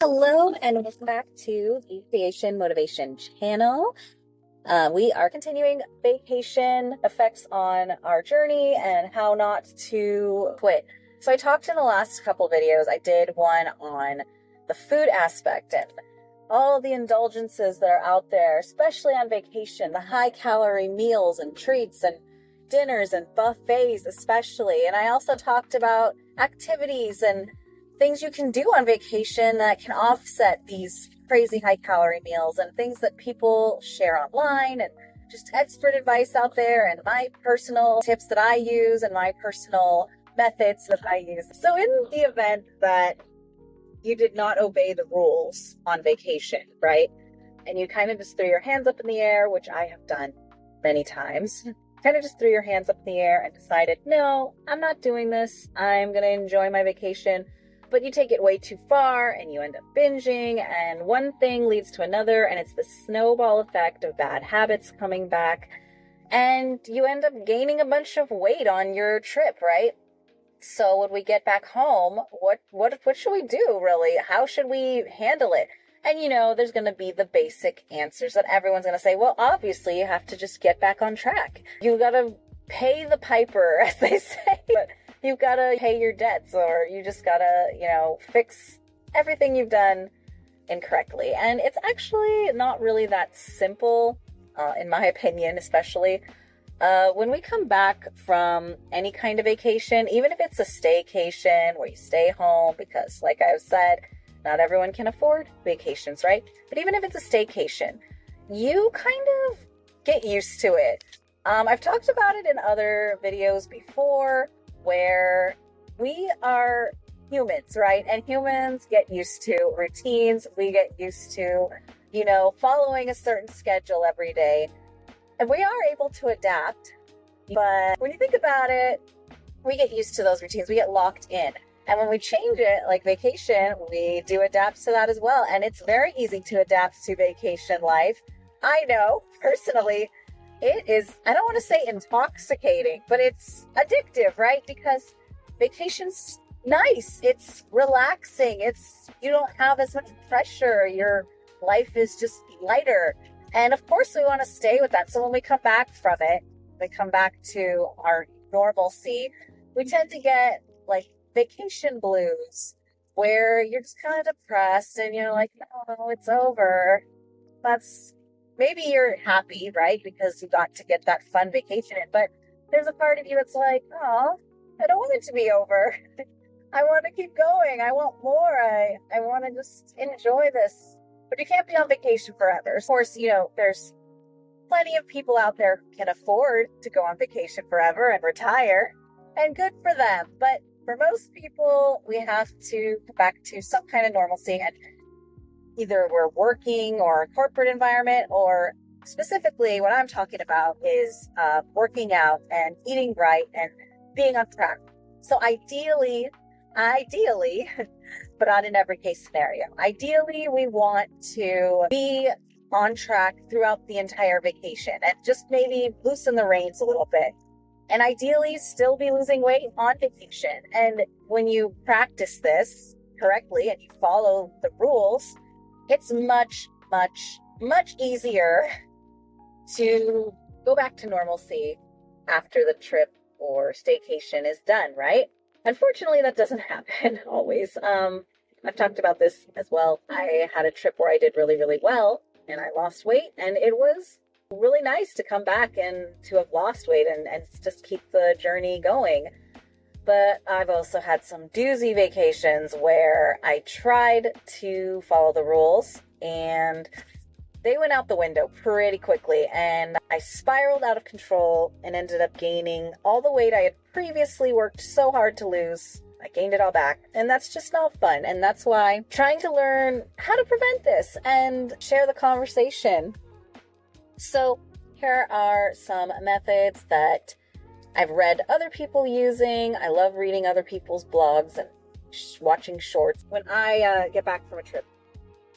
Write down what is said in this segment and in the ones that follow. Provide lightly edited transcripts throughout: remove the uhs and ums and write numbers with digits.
Hello and welcome back to the Creation Motivation channel. We are continuing vacation effects on our journey and how not to quit. So I talked in the last couple videos, I did one on the food aspect and all the indulgences that are out there, especially on vacation, the high calorie meals and treats and dinners and buffets especially. And I also talked about activities and things you can do on vacation that can offset these crazy high calorie meals and things that people share online and just expert advice out there and my personal tips that I use and my personal methods that I use. So in the event that you did not obey the rules on vacation, right? And you kind of just threw your hands up in the air, which I have done many times. Kind of just threw your hands up in the air and decided, no, I'm not doing this. I'm going to enjoy my vacation. But you take it way too far and you end up binging and one thing leads to another and it's the snowball effect of bad habits coming back and you end up gaining a bunch of weight on your trip, right? So when we get back home, what should we do really? How should we handle it? And there's going to be the basic answers that everyone's going to say, well, obviously you have to just get back on track. You got to pay the piper, as they say. But you've got to pay your debts or you just got to, fix everything you've done incorrectly. And it's actually not really that simple, in my opinion, especially when we come back from any kind of vacation, even if it's a staycation where you stay home, because like I've said, not everyone can afford vacations, right? But even if it's a staycation, you kind of get used to it. I've talked about it in other videos before, where we are humans, right? And humans get used to routines. We get used to, following a certain schedule every day. And we are able to adapt. But when you think about it, we get used to those routines. We get locked in. And when we change it, like vacation, we do adapt to that as well. And it's very easy to adapt to vacation life. I know, personally, it is, I don't want to say intoxicating, but it's addictive, right? Because vacation's nice. It's relaxing. You don't have as much pressure. Your life is just lighter. And of course we want to stay with that. So when we come back from it, we come back to our normalcy, we tend to get like vacation blues where you're just kind of depressed and you're like, no, it's over. Maybe you're happy, right? Because you got to get that fun vacation in. But there's a part of you that's like, oh, I don't want it to be over. I want to keep going. I want more. I want to just enjoy this. But you can't be on vacation forever. Of course, there's plenty of people out there who can afford to go on vacation forever and retire. And good for them. But for most people, we have to come back to some kind of normalcy. And either we're working or a corporate environment, or specifically what I'm talking about is working out and eating right and being on track. So ideally, but not in every case scenario, ideally we want to be on track throughout the entire vacation and just maybe loosen the reins a little bit. And ideally still be losing weight on vacation. And when you practice this correctly and you follow the rules, it's much, much, much easier to go back to normalcy after the trip or staycation is done, right? Unfortunately, that doesn't happen always. I've talked about this as well. I had a trip where I did really, really well and I lost weight, and it was really nice to come back and to have lost weight and just keep the journey going. But I've also had some doozy vacations where I tried to follow the rules and they went out the window pretty quickly, and I spiraled out of control and ended up gaining all the weight I had previously worked so hard to lose. I gained it all back, and that's just not fun. And that's why I'm trying to learn how to prevent this and share the conversation. So here are some methods that I've read other people using. I love reading other people's blogs and watching shorts when I get back from a trip.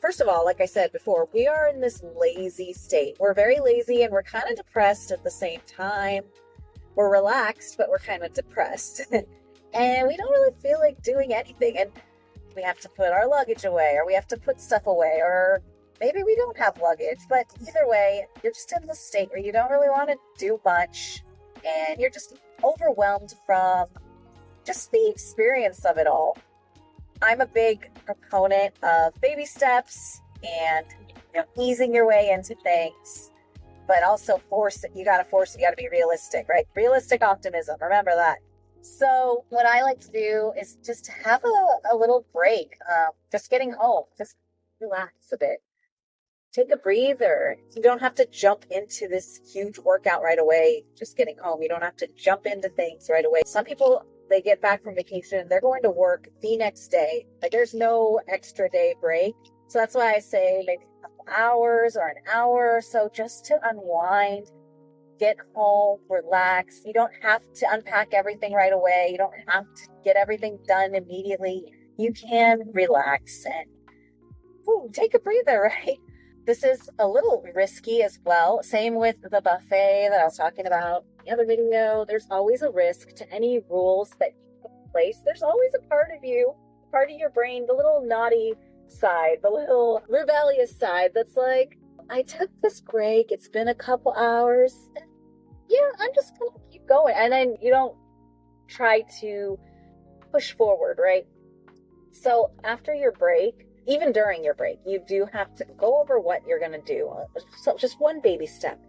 First of all, like I said before, we are in this lazy state. We're very lazy and we're kind of depressed at the same time. We're relaxed, but we're kind of depressed. And we don't really feel like doing anything. And we have to put our luggage away, or we have to put stuff away, or maybe we don't have luggage. But either way, you're just in the state where you don't really want to do much, and you're just overwhelmed from just the experience of it all. I'm a big proponent of baby steps and easing your way into things, but also you got to be realistic, right? Realistic optimism. Remember that. So what I like to do is just have a little break, just getting home, just relax a bit. Take a breather. You don't have to jump into this huge workout right away. Just getting home. You don't have to jump into things right away. Some people, they get back from vacation, they're going to work the next day. Like there's no extra day break. So that's why I say maybe a couple hours or an hour or so just to unwind, get home, relax. You don't have to unpack everything right away. You don't have to get everything done immediately. You can relax and take a breather, right? This is a little risky as well. Same with the buffet that I was talking about in the other video. There's always a risk to any rules that you put in place. There's always a part of you, part of your brain, the little naughty side, the little rebellious side that's like, I took this break. It's been a couple hours. Yeah, I'm just going to keep going. And then you don't try to push forward, right? So after your break, even during your break, you do have to go over what you're going to do. So just one baby step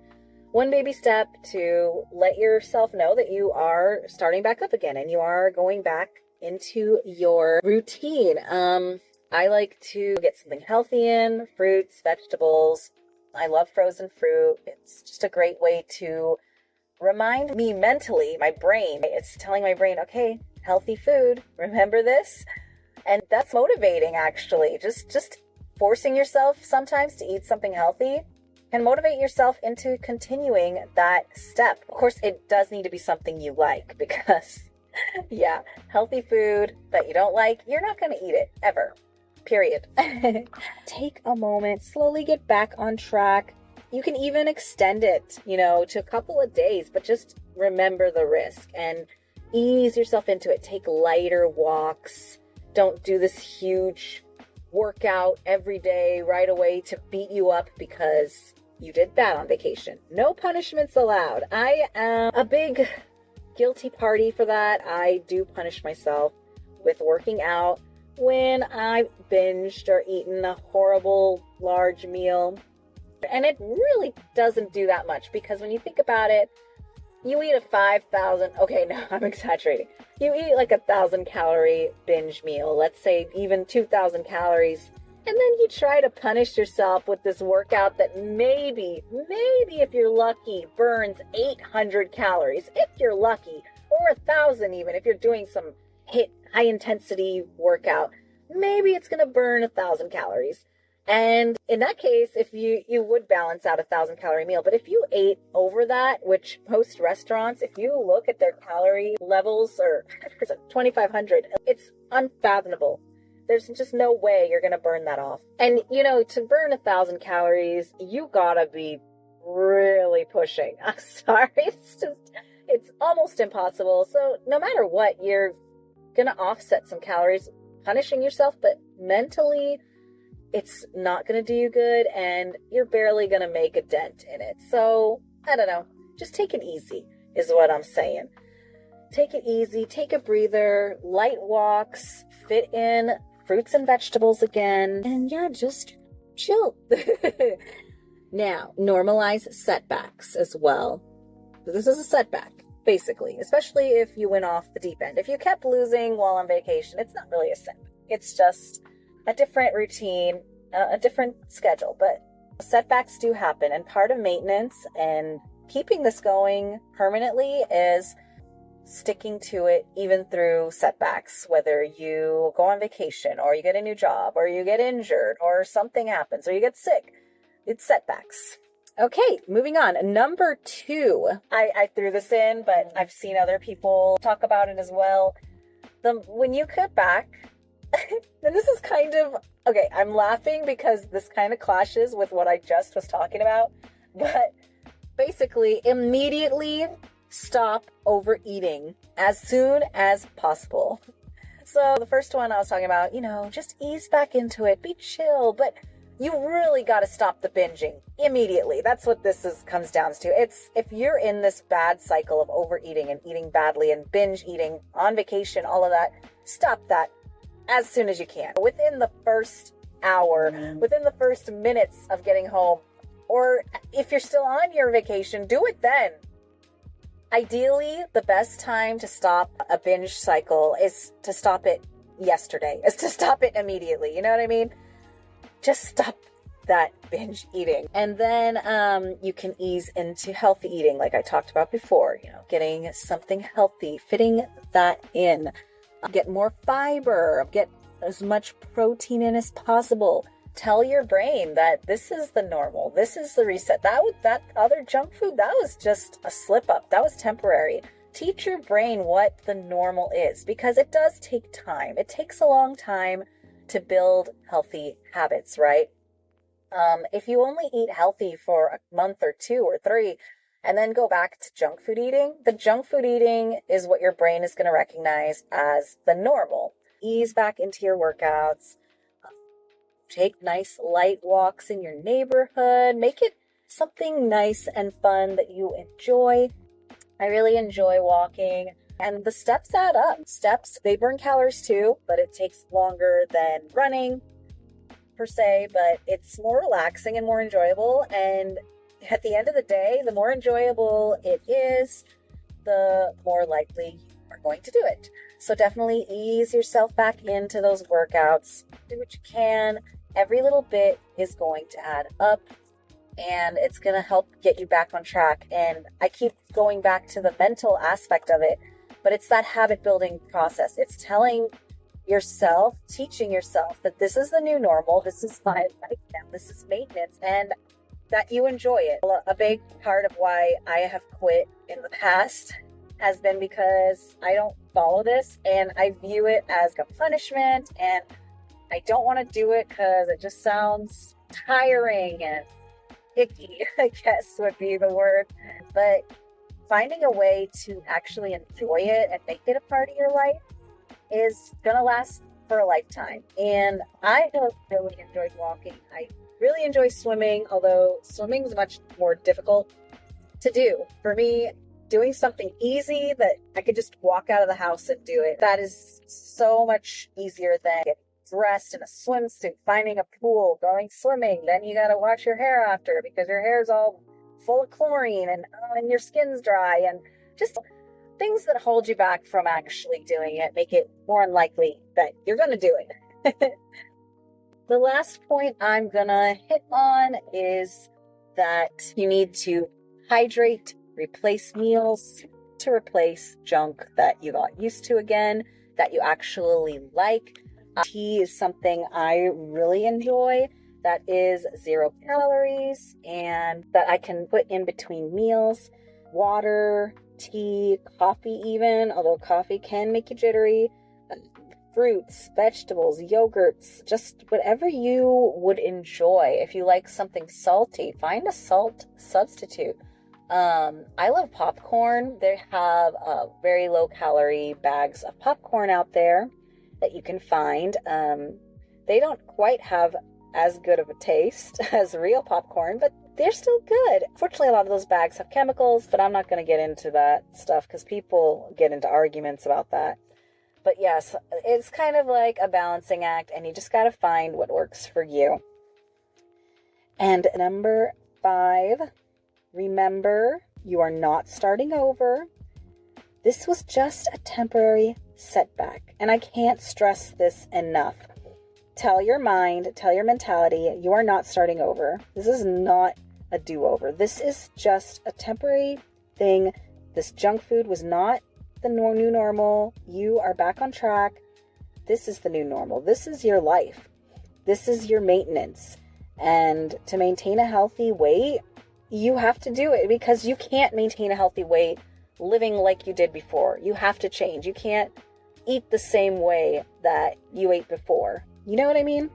to let yourself know that you are starting back up again and you are going back into your routine. I like to get something healthy in, fruits, vegetables. I love frozen fruit. It's just a great way to remind me mentally, my brain, it's telling my brain, okay, healthy food, remember this? And that's motivating, actually. Just forcing yourself sometimes to eat something healthy can motivate yourself into continuing that step. Of course, it does need to be something you like because, yeah, healthy food that you don't like, you're not going to eat it ever. Period. Take a moment, slowly get back on track. You can even extend it, to a couple of days, but just remember the risk and ease yourself into it. Take lighter walks. Don't do this huge workout every day right away to beat you up because you did bad on vacation. No punishments allowed. I am a big guilty party for that. I do punish myself with working out when I binged or eaten a horrible large meal. And it really doesn't do that much because when you think about it, you eat a 5,000, okay, no, I'm exaggerating. You eat like 1,000 calorie binge meal, let's say even 2,000 calories, and then you try to punish yourself with this workout that maybe if you're lucky, burns 800 calories, if you're lucky, or 1,000 even, if you're doing some high intensity workout, maybe it's going to burn 1,000 calories. And in that case, if you would balance out 1,000 calorie meal, but if you ate over that, which most restaurants, if you look at their calorie levels or 2,500, it's unfathomable. There's just no way you're going to burn that off. And to burn 1,000 calories, you gotta be really pushing. I'm sorry. It's almost impossible. So no matter what, you're going to offset some calories, punishing yourself, but mentally, it's not going to do you good and you're barely going to make a dent in it. So, I don't know. Just take it easy is what I'm saying. Take it easy. Take a breather. Light walks. Fit in fruits and vegetables again. And yeah, just chill. Now, normalize setbacks as well. This is a setback, basically. Especially if you went off the deep end. If you kept losing while on vacation, it's not really a setback. It's just a different routine, a different schedule, but setbacks do happen. And part of maintenance and keeping this going permanently is sticking to it even through setbacks, whether you go on vacation or you get a new job or you get injured or something happens or you get sick. It's setbacks. Okay, moving on. Number 2, I threw this in, but I've seen other people talk about it as well. When you cut back, and this is kind of, okay, I'm laughing because this kind of clashes with what I just was talking about, but basically immediately stop overeating as soon as possible. So the first one I was talking about, just ease back into it, be chill, but you really got to stop the binging immediately. That's what comes down to. It's if you're in this bad cycle of overeating and eating badly and binge eating on vacation, all of that, stop that as soon as you can. Within the first hour, within the first minutes of getting home, or if you're still on your vacation, do it then. Ideally, the best time to stop a binge cycle is to stop it yesterday, is to stop it immediately. You know what I mean? Just stop that binge eating. And then you can ease into healthy eating, like I talked about before, getting something healthy, fitting that in, get more fiber, get as much protein in as possible. Tell your brain that this is the normal. This is the reset. That other junk food, that was just a slip up. That was temporary. Teach your brain what the normal is, because it does take time. It takes a long time to build healthy habits, right? If you only eat healthy for a month or 2 or 3 and then go back to junk food eating, the junk food eating is what your brain is going to recognize as the normal. Ease back into your workouts. Take nice light walks in your neighborhood. Make it something nice and fun that you enjoy. I really enjoy walking, and the steps add up. Steps, they burn calories too, but it takes longer than running per se, but it's more relaxing and more enjoyable. And at the end of the day, the more enjoyable it is, the more likely you are going to do it. So definitely ease yourself back into those workouts. Do what you can. Every little bit is going to add up, and it's going to help get you back on track. And I keep going back to the mental aspect of it, but it's that habit building process. It's telling yourself, teaching yourself that this is the new normal. This is my life now. This is maintenance, and that you enjoy it. A big part of why I have quit in the past has been because I don't follow this, and I view it as a punishment, and I don't want to do it because it just sounds tiring and icky, I guess would be the word. But finding a way to actually enjoy it and make it a part of your life is going to last for a lifetime. And I have really enjoyed walking. I really enjoy swimming, although swimming is much more difficult to do. For me, doing something easy that I could just walk out of the house and do it, that is so much easier than getting dressed in a swimsuit, finding a pool, going swimming. Then you got to wash your hair after because your hair's all full of chlorine and your skin's dry, and just things that hold you back from actually doing it make it more unlikely that you're going to do it. The last point I'm going to hit on is that you need to hydrate, replace meals to replace junk that you got used to again, that you actually like. Tea is something I really enjoy that is 0 calories and that I can put in between meals. Water, tea, coffee even, although coffee can make you jittery. Fruits, vegetables, yogurts, just whatever you would enjoy. If you like something salty, find a salt substitute. I love popcorn. They have very low calorie bags of popcorn out there that you can find. They don't quite have as good of a taste as real popcorn, but they're still good. Fortunately, a lot of those bags have chemicals, but I'm not going to get into that stuff because people get into arguments about that. But yes, it's kind of like a balancing act, and you just got to find what works for you. And number 5, remember, you are not starting over. This was just a temporary setback, and I can't stress this enough. Tell your mind, tell your mentality, you are not starting over. This is not a do-over. This is just a temporary thing. This junk food was not the new normal. You are back on track. This is the new normal. This is your life. This is your maintenance. And to maintain a healthy weight, you have to do it, because you can't maintain a healthy weight living like you did before. You have to change. You can't eat the same way that you ate before. You know what I mean?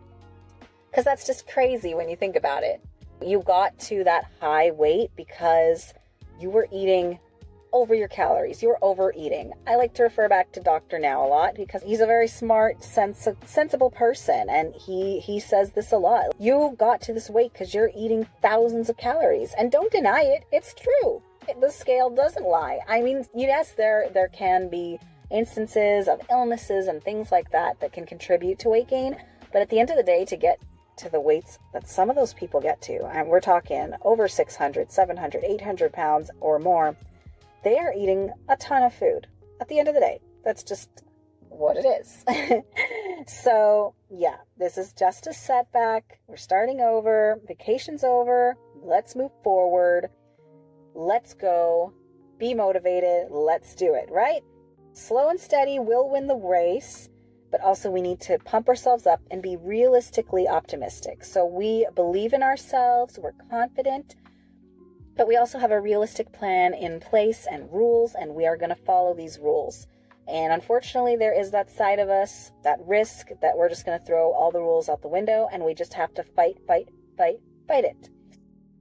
Because that's just crazy when you think about it. You got to that high weight because you were eating over your calories. You're overeating. I like to refer back to Dr. Now a lot because he's a very smart, sensible person, and he says this a lot. You got to this weight because you're eating thousands of calories, and don't deny it. It's true. The scale doesn't lie. I mean, yes, there can be instances of illnesses and things like that can contribute to weight gain, but at the end of the day, to get to the weights that some of those people get to, and we're talking over 600, 700, 800 pounds or more, they are eating a ton of food. At the end of the day, that's just what it is. So yeah, this is just a setback. We're starting over. Vacation's over. Let's move forward. Let's go. Be motivated. Let's do it, right? Slow and steady will win the race, but also we need to pump ourselves up and be realistically optimistic. So we believe in ourselves. We're confident. But we also have a realistic plan in place and rules, and we are going to follow these rules. And unfortunately, there is that side of us, that risk, that we're just going to throw all the rules out the window, and we just have to fight it.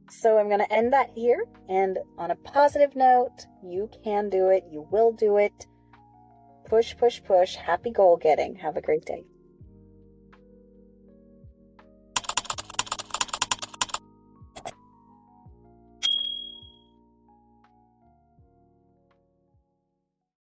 So I'm going to end that here. And on a positive note, you can do it. You will do it. Push, push, push. Happy goal getting. Have a great day.